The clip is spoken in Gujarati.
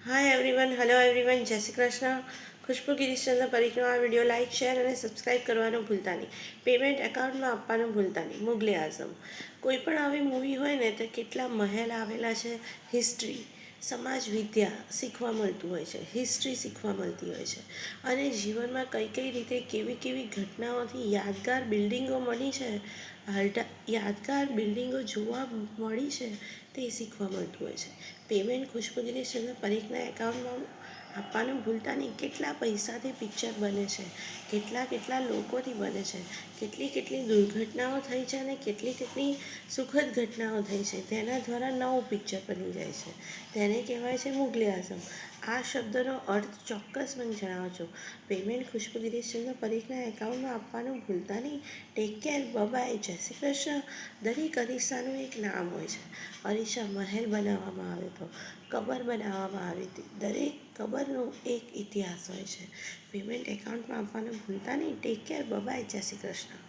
હાય એવરીવન, હેલો એવરીવન, જય શ્રી કૃષ્ણ. ખુશ્બુ ગિરીશચંદ્ર પરીખનો આ વિડીયો લાઇક, શેર અને સબસ્ક્રાઇબ કરવાનું ભૂલતા નહીં. પેમેન્ટ એકાઉન્ટમાં આપવાનું ભૂલતા નહીં. મુગલે આઝમ. કોઈ પણ આવી મૂવી હોય ને તો કેટલા મહેલ આવેલા છે. હિસ્ટ્રી, સમાજ વિદ્યા શીખવા મળતું હોય છે, હિસ્ટ્રી શીખવા મળતી હોય છે, અને જીવનમાં કઈ કઈ રીતે કેવી કેવી ઘટનાઓથી યાદગાર બિલ્ડિંગો મળી છે, યાદગાર બિલ્ડિંગો જોવા મળી છે, તે શીખવા મળતું હોય છે. પેમેન્ટ ખુશ્બુ ગિરીશચંદ્ર પરીખના એકાઉન્ટમાં આપવાનું ભૂલતા નહીં. કેટલા પૈસાથી પિક્ચર બને છે, કેટલા કેટલા લોકોથી બને છે, કેટલી કેટલી દુર્ઘટનાઓ થઈ છે અને કેટલી કેટલી સુખદ ઘટનાઓ થઈ છે, તેના દ્વારા નવું પિક્ચર બની જાય છે. તેને કહેવાય છે મુગલે આઝમ. આ શબ્દનો અર્થ ચોક્કસ મને જણાવજો. પેમેન્ટ ખુશ્બુ ગિરીશચંદ્ર પરીખના એકાઉન્ટમાં આપવાનું ભૂલતા નહીં. ટેક કેર, બાય, જય શ્રી કૃષ્ણ. દરેક અરીસાનું એક નામ હોય છે. અરીસા મહેલ બનાવવામાં આવ્યો હતો, કબર બનાવવામાં આવી હતી. દરેક કબરનો એક ઇતિહાસ હોય છે. પેમેન્ટ એકાઉન્ટમાં આપવાનું ભૂલતા નહીં. ટેક કેર, બાય, જય શ્રી કૃષ્ણ.